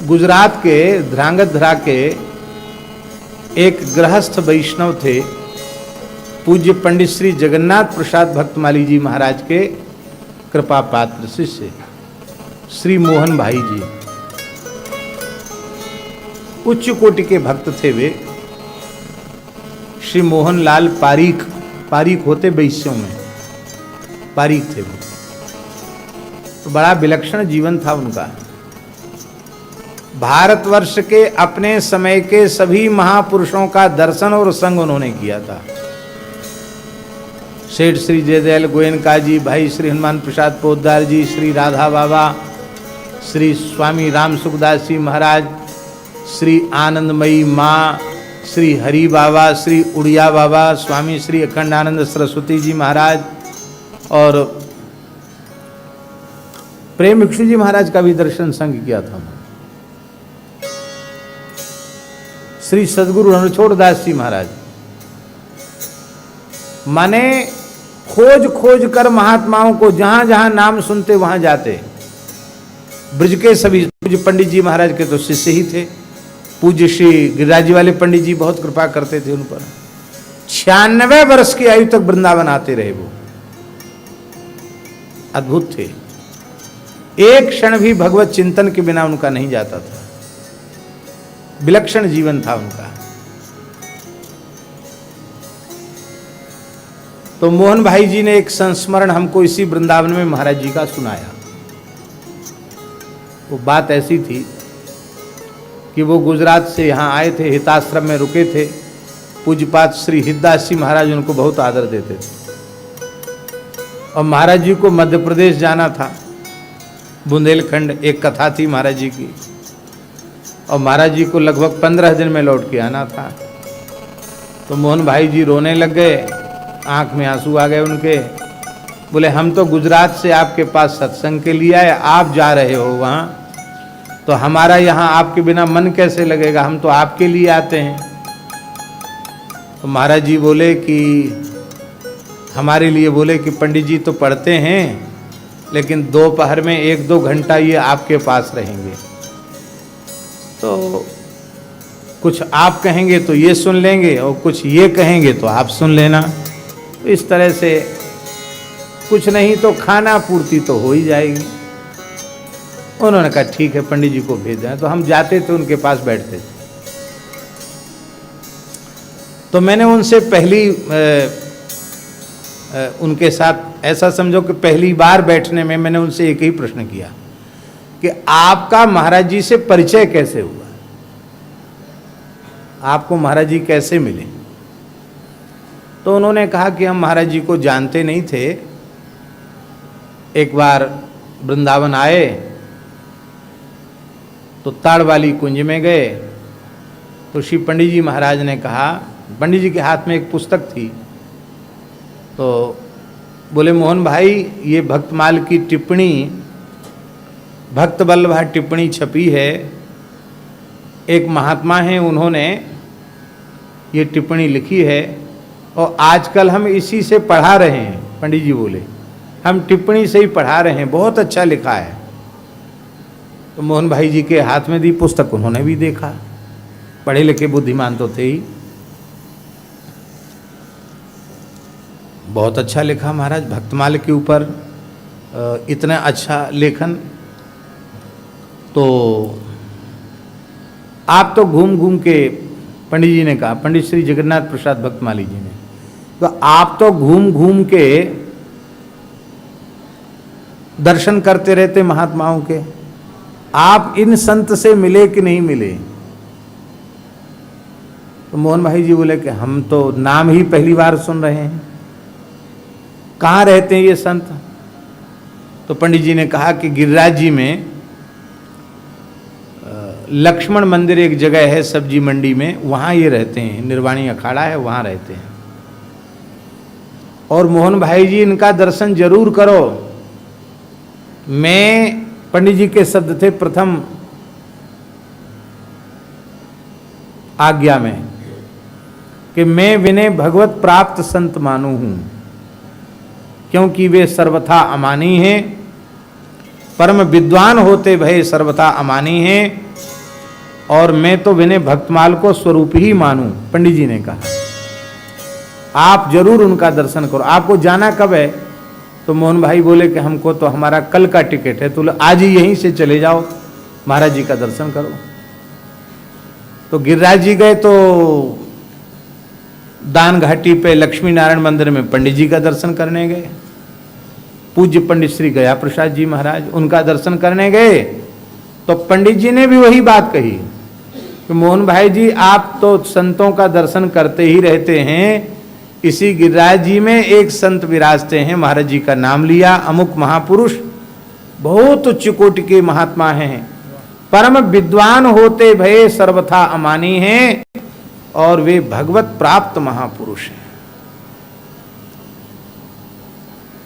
गुजरात के ध्रांगध्रा के एक गृहस्थ वैष्णव थे, पूज्य पंडित श्री जगन्नाथ प्रसाद भक्तमाली जी महाराज के कृपा पात्र शिष्य श्री मोहन भाई जी। उच्च कोटि के भक्त थे वे। श्री मोहन लाल पारीख, पारीख होते वैश्यों में, पारीख थे वो। तो बड़ा विलक्षण जीवन था उनका। भारतवर्ष के अपने समय के सभी महापुरुषों का दर्शन और संग उन्होंने किया था। सेठ श्री जयदयाल गोयनका जी, भाई श्री हनुमान प्रसाद पोद्दार जी, श्री राधा बाबा, श्री स्वामी राम सुखदास जी महाराज, श्री आनंदमयी माँ, श्री हरि बाबा, श्री उड़िया बाबा, स्वामी श्री अखंडानंद सरस्वती जी महाराज और प्रेम भिक्षु जी महाराज का भी दर्शन संग किया था। श्री सदगुरु रणछोड़ दास जी महाराज, माने खोज खोज कर महात्माओं को जहां जहां नाम सुनते वहां जाते। ब्रज के सभी पूज्य पंडित जी महाराज के तो शिष्य ही थे। पूज्य श्री गिरिराज जी वाले पंडित जी बहुत कृपा करते थे उन पर। 96 वर्ष की आयु तक वृंदावन आते रहे वो, अद्भुत थे। एक क्षण भी भगवत चिंतन के बिना उनका नहीं जाता था। विलक्षण जीवन था उनका। तो मोहन भाई जी ने एक संस्मरण हमको इसी वृंदावन में महाराज जी का सुनाया। वो बात ऐसी थी कि वो गुजरात से यहाँ आए थे, हिताश्रम में रुके थे। पूज्यपाद श्री हितदास जी महाराज उनको बहुत आदर देते थे। और महाराज जी को मध्य प्रदेश जाना था, बुंदेलखंड। एक कथा थी महाराज जी की, और महाराज जी को लगभग 15 दिन में लौट के आना था। तो मोहन भाई जी रोने लग गए, आंख में आंसू आ गए उनके। बोले हम तो गुजरात से आपके पास सत्संग के लिए आए, आप जा रहे हो वहाँ, तो हमारा यहाँ आपके बिना मन कैसे लगेगा, हम तो आपके लिए आते हैं। तो महाराज जी बोले कि हमारे लिए, बोले कि पंडित जी तो पढ़ते हैं, लेकिन दोपहर में 1-2 घंटा ये आपके पास रहेंगे। तो कुछ आप कहेंगे तो ये सुन लेंगे, और कुछ ये कहेंगे तो आप सुन लेना। तो इस तरह से कुछ नहीं तो खाना पूर्ति तो हो ही जाएगी। उन्होंने कहा ठीक है, पंडित जी को भेज दें। तो हम जाते थे, उनके पास बैठते थे। तो मैंने उनसे पहली उनके साथ ऐसा समझो कि पहली बार बैठने में मैंने उनसे एक ही प्रश्न किया कि आपका महाराज जी से परिचय कैसे हुआ, आपको महाराज जी कैसे मिले। तो उन्होंने कहा कि हम महाराज जी को जानते नहीं थे। एक बार वृंदावन आए तो ताड़ वाली कुंज में गए, तो श्री पंडित जी महाराज ने कहा, पंडित जी के हाथ में एक पुस्तक थी, तो बोले मोहन भाई ये भक्तमाल की टिप्पणी, भक्त वल्लभा टिप्पणी छपी है। एक महात्मा हैं, उन्होंने ये टिप्पणी लिखी है और आजकल हम इसी से पढ़ा रहे हैं। पंडित जी बोले हम टिप्पणी से ही पढ़ा रहे हैं, बहुत अच्छा लिखा है। तो मोहन भाई जी के हाथ में दी पुस्तक, उन्होंने भी देखा। पढ़े लिखे बुद्धिमान तो थे ही। बहुत अच्छा लिखा महाराज, भक्तमाल के ऊपर इतना अच्छा लेखन। तो आप तो घूम घूम के, पंडित जी ने कहा, पंडित श्री जगन्नाथ प्रसाद भक्तमाली जी ने, तो आप तो घूम घूम के दर्शन करते रहते महात्माओं के, आप इन संत से मिले कि नहीं मिले? तो मोहन भाई जी बोले कि हम तो नाम ही पहली बार सुन रहे हैं, कहाँ रहते हैं ये संत? तो पंडित जी ने कहा कि गिरिराज जी में लक्ष्मण मंदिर एक जगह है सब्जी मंडी में, वहाँ ये रहते हैं, निर्वाणी अखाड़ा है, वहाँ रहते हैं। और मोहन भाई जी इनका दर्शन जरूर करो। मैं, पंडित जी के शब्द थे प्रथम आज्ञा में, कि मैं विनय भगवत प्राप्त संत मानू हूं, क्योंकि वे सर्वथा अमानी हैं, परम विद्वान होते भय सर्वथा अमानी हैं, और मैं तो विनय भक्तमाल को स्वरूप ही मानूं। पंडित जी ने कहा आप जरूर उनका दर्शन करो। आपको जाना कब है? तो मोहन भाई बोले कि हमको तो हमारा कल का टिकट है, तो आज ही यहीं से चले जाओ, महाराज जी का दर्शन करो। तो गिरिराज जी गए तो दान घाटी पे लक्ष्मी नारायण मंदिर में पंडित जी का दर्शन करने गए। पूज्य पंडित श्री गया प्रसाद जी महाराज, उनका दर्शन करने गए तो पंडित जी ने भी वही बात कही कि मोहन भाई जी आप तो संतों का दर्शन करते ही रहते हैं, इसी गिरिराज जी में एक संत विराजते हैं, महाराज जी का नाम लिया, अमुक महापुरुष, बहुत उच्च कोटि के महात्मा हैं, परम विद्वान होते भय सर्वथा अमानी हैं, और वे भगवत प्राप्त महापुरुष हैं।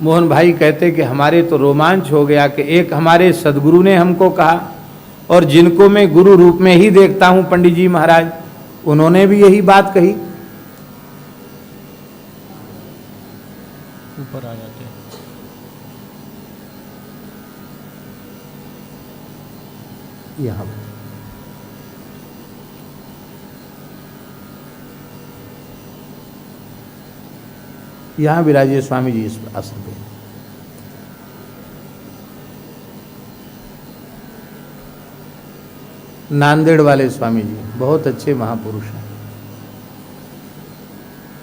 मोहन भाई कहते कि हमारे तो रोमांच हो गया कि एक हमारे सदगुरु ने हमको कहा, और जिनको मैं गुरु रूप में ही देखता हूं पंडित जी महाराज, उन्होंने भी यही बात कही। ऊपर आ जाते हैं। यहां यहां विराजे स्वामी जी इस आसन पे। नांदेड़ वाले स्वामी जी बहुत अच्छे महापुरुष हैं,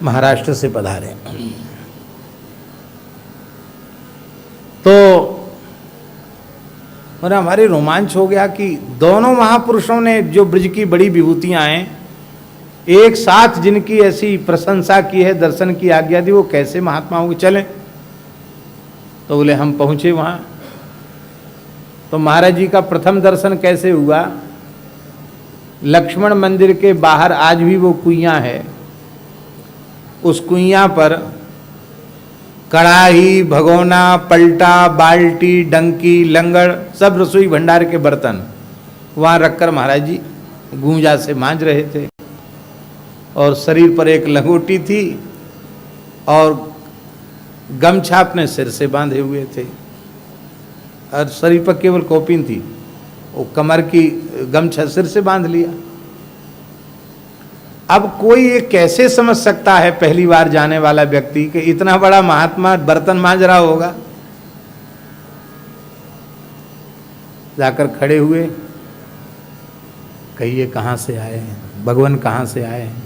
महाराष्ट्र से पधारे। तो और हमारे रोमांच हो गया कि दोनों महापुरुषों ने जो ब्रज की बड़ी विभूतियां हैं, एक साथ जिनकी ऐसी प्रशंसा की है, दर्शन की आज्ञा दी, वो कैसे महात्मा होंगे? चलें। तो बोले हम पहुंचे वहां। तो महाराज जी का प्रथम दर्शन कैसे हुआ? लक्ष्मण मंदिर के बाहर आज भी वो कुइयां है, उस कुइयां पर कड़ाही, भगोना, पलटा, बाल्टी, डंकी, लंगड़, सब रसोई भंडार के बर्तन वहां रखकर महाराज जी गूंजा से मांज रहे थे, और शरीर पर एक लंगोटी थी और गमछा अपने सिर से बांधे हुए थे, और शरीर पर केवल कौपीन थी, वो कमर की गमछा सिर से बांध लिया। अब कोई ये कैसे समझ सकता है, पहली बार जाने वाला व्यक्ति, कि इतना बड़ा महात्मा बर्तन मांज रहा होगा? जाकर खड़े हुए, कहिए कहाँ से आए हैं भगवान, कहाँ से आए हैं?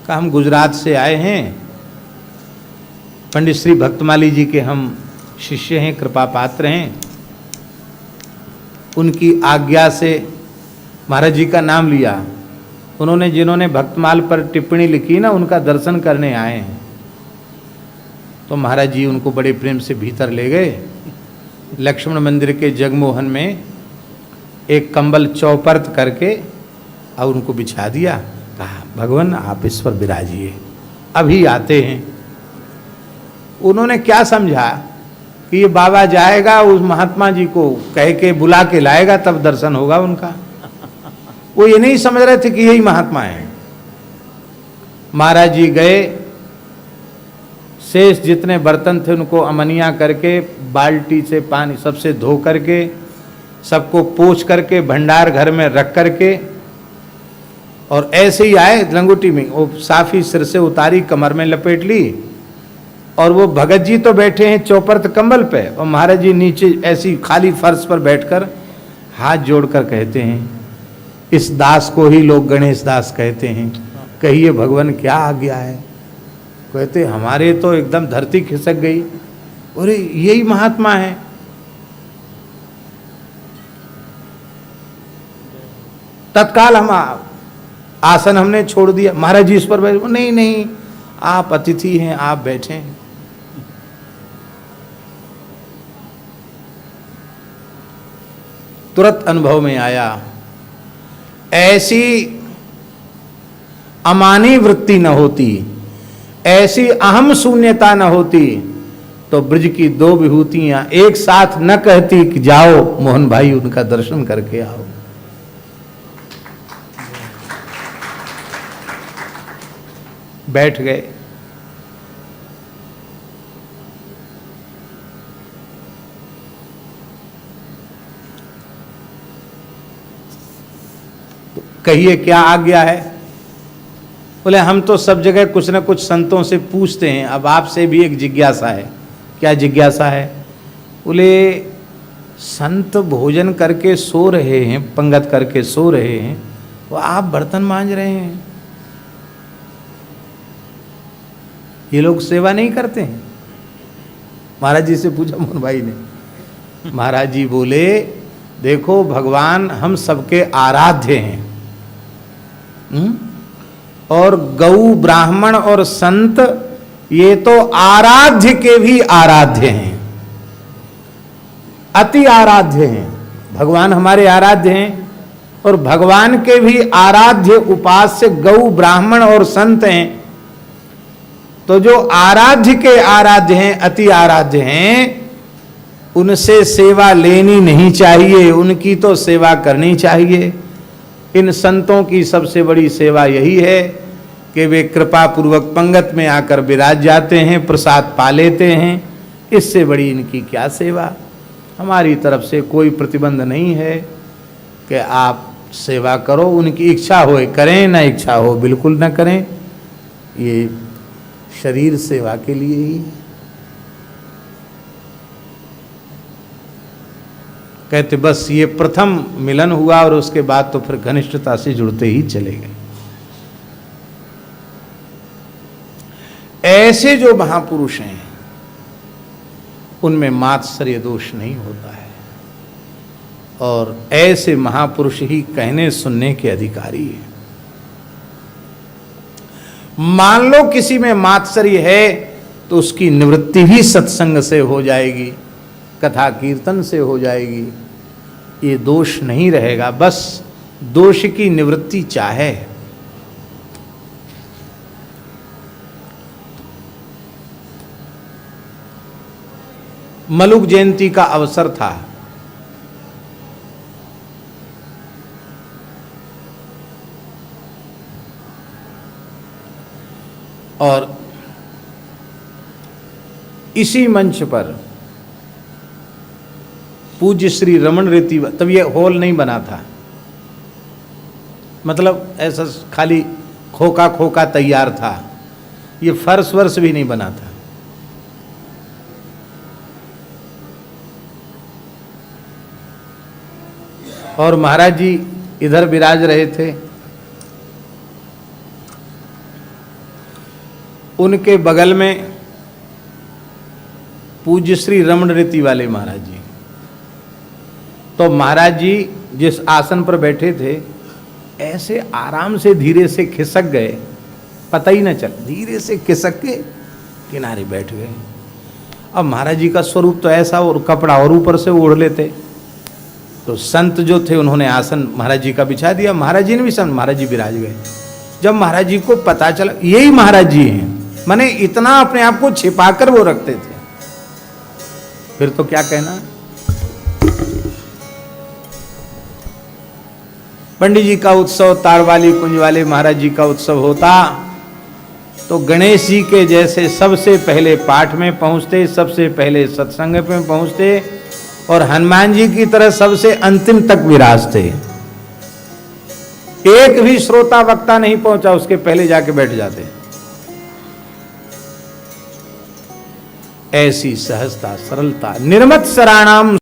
कहा हम गुजरात से आए हैं, पंडित श्री भक्तमाली जी के हम शिष्य हैं, कृपा पात्र हैं, उनकी आज्ञा से महाराज जी का नाम लिया, उन्होंने जिन्होंने भक्तमाल पर टिप्पणी लिखी ना, उनका दर्शन करने आए हैं। तो महाराज जी उनको बड़े प्रेम से भीतर ले गए। लक्ष्मण मंदिर के जगमोहन में एक कंबल चौपर्द करके और उनको बिछा दिया। कहा भगवान आप इस पर विराजिए, अभी आते हैं। उन्होंने क्या समझा कि ये बाबा जाएगा, उस महात्मा जी को कह के बुला के लाएगा, तब दर्शन होगा उनका। वो ये नहीं समझ रहे थे कि यही महात्मा है। महाराज जी गए, शेष जितने बर्तन थे उनको अमनिया करके, बाल्टी से पानी सबसे धो करके, सबको पोंछ करके भंडार घर में रख करके, और ऐसे ही आए लंगोटी में, वो साफी सिर से उतारी, कमर में लपेट ली, और वो भगत जी तो बैठे हैं चौपर्द कंबल पे, और महाराज जी नीचे ऐसी खाली फर्श पर बैठकर हाथ जोड़कर कहते हैं, इस दास को ही लोग गणेश दास कहते हैं, कहिए भगवान क्या आज्ञा है? कहते हमारे तो एकदम धरती खिसक गई, अरे यही महात्मा है। तत्काल हम आसन हमने छोड़ दिया, महाराज जी इस पर बैठ, नहीं नहीं आप अतिथि हैं, आप बैठे। तुरंत अनुभव में आया, ऐसी अमानी वृत्ति न होती, ऐसी अहम शून्यता न होती, तो ब्रज की दो विभूतियां एक साथ न कहती कि जाओ मोहन भाई उनका दर्शन करके आओ। बैठ गए। तो कहिए क्या आज्ञा है? बोले हम तो सब जगह कुछ न कुछ संतों से पूछते हैं, अब आपसे भी एक जिज्ञासा है। क्या जिज्ञासा है? बोले संत भोजन करके सो रहे हैं, पंगत करके सो रहे हैं, वो आप बर्तन मांज रहे हैं, ये लोग सेवा नहीं करते हैं? महाराज जी से पूछा मोहन भाई ने। महाराज जी बोले देखो भगवान हम सबके आराध्य हैं, और गौ ब्राह्मण और संत ये तो आराध्य के भी आराध्य हैं, अति आराध्य हैं। भगवान हमारे आराध्य हैं और भगवान के भी आराध्य उपास्य गौ ब्राह्मण और संत हैं। तो जो आराध्य के आराध्य हैं, अति आराध्य हैं, उनसे सेवा लेनी नहीं चाहिए, उनकी तो सेवा करनी चाहिए। इन संतों की सबसे बड़ी सेवा यही है कि वे कृपा पूर्वक पंगत में आकर विराज जाते हैं, प्रसाद पा लेते हैं, इससे बड़ी इनकी क्या सेवा। हमारी तरफ से कोई प्रतिबंध नहीं है कि आप सेवा करो, उनकी इच्छा हो करें, ना इच्छा हो बिल्कुल ना करें, ये शरीर सेवा के लिए ही। कहते बस ये प्रथम मिलन हुआ और उसके बाद तो फिर घनिष्ठता से जुड़ते ही चले गए। ऐसे जो महापुरुष हैं उनमें मात्सर्य दोष नहीं होता है, और ऐसे महापुरुष ही कहने सुनने के अधिकारी हैं। मान लो किसी में मात्सर्य है तो उसकी निवृत्ति भी सत्संग से हो जाएगी, कथा कीर्तन से हो जाएगी, ये दोष नहीं रहेगा। बस दोष की निवृत्ति चाहे। मलुक जयंती का अवसर था, और इसी मंच पर पूज्य श्री रमन रेती, तब ये हॉल नहीं बना था, मतलब ऐसा खाली खोखा खोखा तैयार था, ये फर्श वर्श भी नहीं बना था। और महाराज जी इधर विराज रहे थे, उनके बगल में पूज्य श्री रमन रीति वाले महाराज जी। तो महाराज जी जिस आसन पर बैठे थे ऐसे आराम से धीरे से खिसक गए, पता ही न चल, धीरे से खिसक के किनारे बैठ गए। अब महाराज जी का स्वरूप तो ऐसा, और कपड़ा और ऊपर से ओढ़ लेते। तो संत जो थे उन्होंने आसन महाराज जी का बिछा दिया, महाराज जी ने भी संत, महाराज जी विराज गए। जब महाराज जी को पता चला यही महाराज जी हैं, माने इतना अपने आप को छिपाकर वो रखते थे, फिर तो क्या कहना। पंडित जी का उत्सव, तारवाली कुंज वाले महाराज जी का उत्सव होता तो गणेश जी के जैसे सबसे पहले पाठ में पहुंचते, सबसे पहले सत्संग में पहुंचते, और हनुमान जी की तरह सबसे अंतिम तक विराजते। एक भी श्रोता वक्ता नहीं पहुंचा उसके पहले जाके बैठ जाते। ऐसी सहजता, सरलता, निर्मत्सराणाम